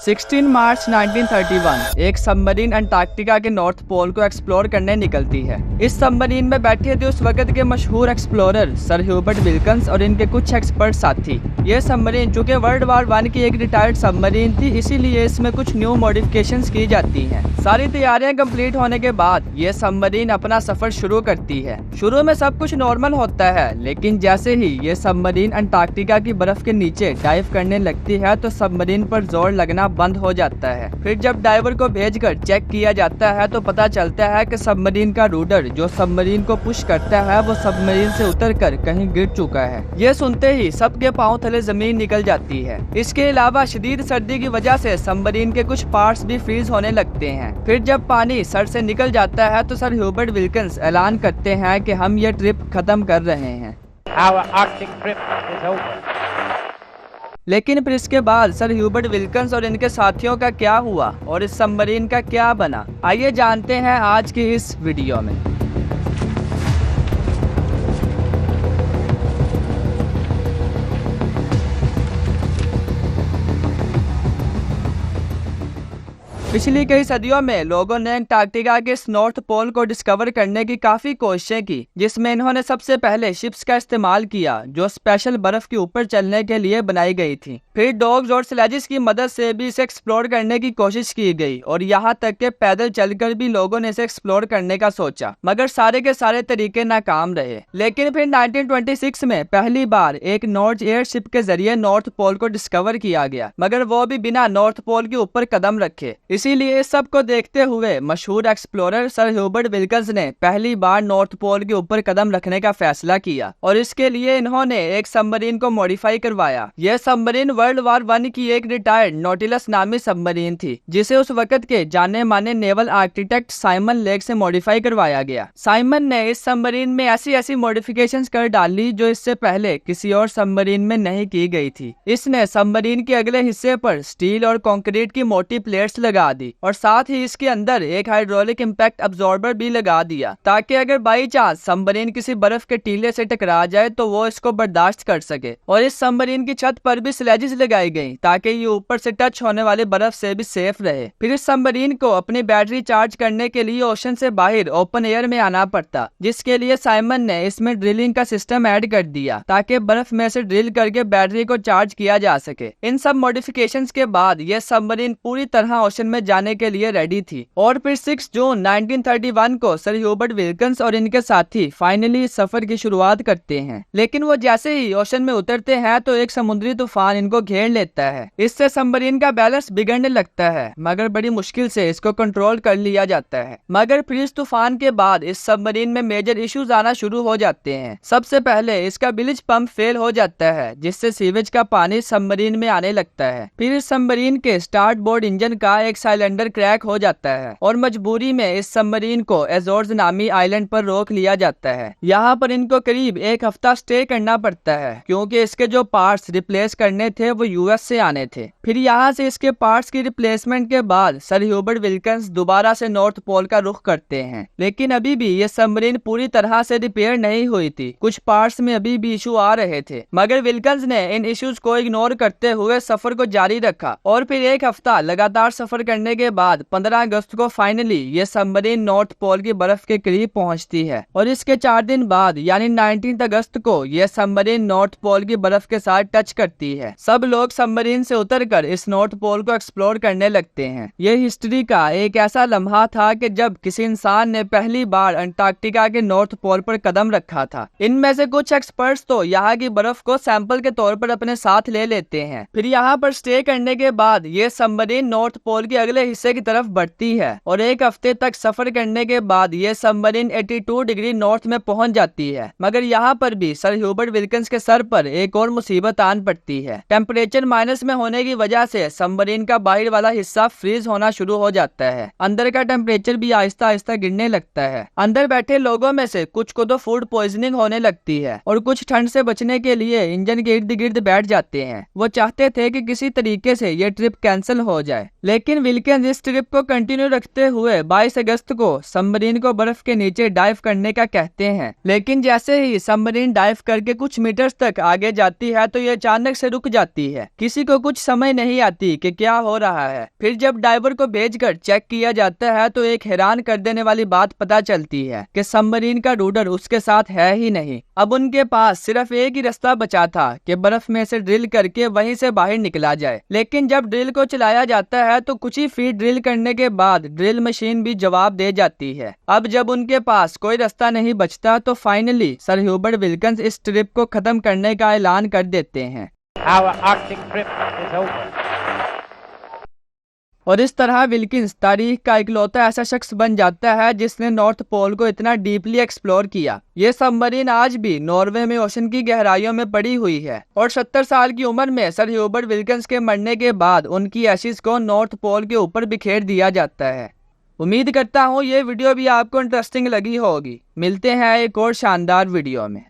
16 मार्च 1931 एक submarine Antarctica के north pole को एक्सप्लोर करने निकलती है। इस सबमरीन में बैठे थे उस वक्त के मशहूर एक्सप्लोरर सर ह्यूबर्ट विल्किंस और इनके कुछ एक्सपर्ट साथी। ये सबमरीन चूंकि वर्ल्ड वार 1 की एक रिटायर्ड सबमरीन थी, इसीलिए इसमें कुछ न्यू मॉडिफिकेशंस की जाती हैं। सारी तैयारियां कंप्लीट होने के बाद ये सबमरीन अपना सफर शुरू करती है। शुरू में सब कुछ नॉर्मल होता है, लेकिन जैसे ही ये सबमरीन अंटार्कटिका की बर्फ के नीचे डाइव करने लगती है तो सबमरीन पर जोर लगना बंद हो जाता है। फिर जब डाइवर को भेजकर चेक किया जाता है तो पता चलता है कि सबमरीन का रूडर जो सबमरीन को पुश करता है वो सबमरीन से उतरकर कहीं गिर चुका है। ये सुनते ही सबके पांव तले जमीन निकल जाती है। इसके अलावा शदीद सर्दी की वजह से सबमरीन के कुछ पार्ट्स भी फ्रीज होने लगते हैं। फिर जब पानी सर से निकल जाता है तो सर ह्यूबर्ट विल्किंस ऐलान करते हैं कि हम ये ट्रिप खत्म कर रहे हैं। Our Arctic trip is over. लेकिन फिर इसके बाद सर ह्यूबर्ट विल्किंस और इनके साथियों का क्या हुआ और इस सबमरीन का क्या बना, आइए जानते हैं आज की इस वीडियो में। पिछली कई सदियों में लोगों ने अंटार्कटिका के इस नॉर्थ पोल को डिस्कवर करने की काफी कोशिशें की, जिसमें इन्होंने सबसे पहले शिप्स का इस्तेमाल किया जो स्पेशल बर्फ के ऊपर चलने के लिए बनाई गई थी। फिर डॉग्स और स्लेजेस की मदद से भी इसे एक्सप्लोर करने की कोशिश की गई और यहाँ तक के पैदल चलकर भी लोगों ने इसे एक्सप्लोर करने का सोचा, मगर सारे के सारे तरीके नाकाम रहे। लेकिन फिर 1926 में पहली बार एक नॉर्थ एयर शिप के जरिए नॉर्थ पोल को डिस्कवर किया गया, मगर वो भी बिना नॉर्थ पोल के ऊपर कदम रखे। इसीलिए इस सब को देखते हुए मशहूर एक्सप्लोरर सर ह्यूबर्ट विल्किंस ने पहली बार नॉर्थ पोल के ऊपर कदम रखने का फैसला किया और इसके लिए इन्होंने एक सबमरीन को मॉडिफाई करवाया। यह सबमरीन वर्ल्ड वार 1 की एक रिटायर्ड नॉटिलस नामी सबमरीन थी, जिसे उस वक्त के जाने माने नेवल आर्किटेक्ट साइमन लेक से मॉडिफाई करवाया गया। साइमन ने इस सबमरीन में ऐसी ऐसी मॉडिफिकेशंस कर डाली जो इससे पहले किसी और सबमरीन में नहीं की गई थी। इसने सबमरीन के अगले हिस्से पर स्टील और कंक्रीट की मोटी प्लेट्स लगा दी और साथ ही इसके अंदर एक हाइड्रोलिक इंपैक्ट अब्सॉर्बर भी लगा दिया, ताकि अगर बाई चांस सबमरीन किसी बर्फ के टीले से टकरा जाए तो वो इसको बर्दाश्त कर सके। और इस सबमरीन की छत पर भी स्लेजेस लगाई गई ताकि ये ऊपर से टच होने वाले बर्फ से भी सेफ रहे। फिर इस सबमरीन को अपनी बैटरी चार्ज करने के लिए ओशन से बाहर ओपन एयर में आना पड़ता, जिसके लिए साइमन ने इसमें ड्रिलिंग का सिस्टम ऐड कर दिया ताकि बर्फ में से ड्रिल करके बैटरी को चार्ज किया जा सके। इन सब मॉडिफिकेशंस के बाद यह सबमरीन पूरी तरह ओशन में जाने के लिए रेडी थी और फिर 6 जून 1931 को सर ह्यूबर्ट विल्किंस और इनके साथी फाइनली सफर की शुरुआत करते हैं। लेकिन वो जैसे ही ओशन में उतरते हैं तो एक समुद्री तूफान इनको घेर लेता है। इससे सबमरीन का बैलेंस बिगड़ने लगता है, मगर बड़ी मुश्किल से इसको कंट्रोल कर लिया जाता है। मगर फिर इस तूफान के बाद इस सबमरीन में मेजर इश्यूज आना शुरू हो जाते हैं। सबसे पहले इसका बिलिज पंप फेल हो जाता है, जिससे सीवेज का पानी सबमरीन में आने लगता है। फिर इस सबमरीन के स्टार्ट बोर्ड इंजन का एक साइलेंडर क्रैक हो जाता है और मजबूरी में इस सबमरीन को एजोर्स नामी आइलैंड पर रोक लिया जाता है। यहाँ पर इनको करीब एक हफ्ता स्टे करना पड़ता है, क्योंकि इसके जो पार्ट्स रिप्लेस करने थे वो यूएस से आने थे। फिर यहाँ से इसके पार्ट्स की रिप्लेसमेंट के बाद सर ह्यूबर्ट विल्किंस दोबारा से नॉर्थ पोल का रुख करते हैं। लेकिन अभी भी ये सबमरीन पूरी तरह से रिपेयर नहीं हुई थी, कुछ पार्ट्स में अभी भी इशू आ रहे थे। मगर विल्किंस ने इन इश्यूज को इग्नोर करते हुए सफर को जारी रखा और फिर एक हफ्ता लगातार सफर करने के बाद 15 अगस्त को फाइनली ये सबमरीन नॉर्थ पोल की बर्फ के करीब पहुंचती है और इसके 4 दिन बाद यानी 19 अगस्त को यह सबमरीन नॉर्थ पोल की बर्फ के साथ टच करती है। सब लोग सबमरीन से उतरकर इस नॉर्थ पोल को एक्सप्लोर करने लगते हैं। यह हिस्ट्री का एक ऐसा लम्हा था कि जब किसी इंसान ने पहली बार अंटार्कटिका के नॉर्थ पोल पर कदम रखा था। इनमें से कुछ एक्सपर्ट्स तो यहाँ की बर्फ को सैंपल के तौर पर अपने साथ ले लेते हैं। फिर यहाँ पर स्टे करने के बाद ये सबमरीन नॉर्थ पोल के अगले हिस्से की तरफ बढ़ती है और एक हफ्ते तक सफर करने के बाद ये सबमरीन 82 डिग्री नॉर्थ में पहुंच जाती है। मगर यहाँ पर भी सर ह्यूबर्ट विल्किंस के सर पर एक और मुसीबत आन पड़ती है। टेम्परेचर माइनस में होने की वजह से सबमरीन का बाहर वाला हिस्सा फ्रीज होना शुरू हो जाता है। अंदर का टेम्परेचर भी आहिस्ता आहिस्ता गिरने लगता है। अंदर बैठे लोगों में से कुछ को तो फूड पॉइजनिंग होने लगती है और कुछ ठंड से बचने के लिए इंजन के इर्द गिर्द बैठ जाते हैं। वो चाहते थे कि किसी तरीके से ये ट्रिप कैंसिल हो जाए। लेकिन विल्किंस इस ट्रिप को कंटिन्यू रखते हुए 22 अगस्त को सबमरीन को बर्फ के नीचे डाइव करने का कहते हैं। लेकिन जैसे ही सबमरीन डाइव करके कुछ मीटर्स तक आगे जाती है तो ये अचानक से रुक जाती है। किसी को कुछ समझ नहीं आती कि क्या हो रहा है। फिर जब डाइवर को भेजकर चेक किया जाता है तो एक हैरान कर देने वाली बात पता चलती है कि सबमरीन का रूडर उसके साथ है ही नहीं। अब उनके पास सिर्फ एक ही रास्ता बचा था कि बर्फ में से ड्रिल करके वहीं से बाहर निकला जाए। लेकिन जब ड्रिल को चलाया जाता है तो कुछ ही फीट ड्रिल करने के बाद ड्रिल मशीन भी जवाब दे जाती है। अब जब उनके पास कोई रास्ता नहीं बचता तो फाइनली सर ह्यूबर्ट विल्किंस इस ट्रिप को खत्म करने का ऐलान कर देते हैं। Our Arctic trip is over. और इस तरह विल्किंस तारीख का इकलौता ऐसा शख्स बन जाता है जिसने नॉर्थ पोल को इतना डीपली एक्सप्लोर किया। ये सबमरीन आज भी नॉर्वे में ओशन की गहराइयों में पड़ी हुई है और 70 साल की उम्र में सर ह्यूबर्ट विल्किंस के मरने के बाद उनकी एशिज को नॉर्थ पोल के ऊपर बिखेर दिया जाता है। उम्मीद करता हूँ ये वीडियो भी आपको इंटरेस्टिंग लगी होगी। मिलते हैं एक और शानदार वीडियो में।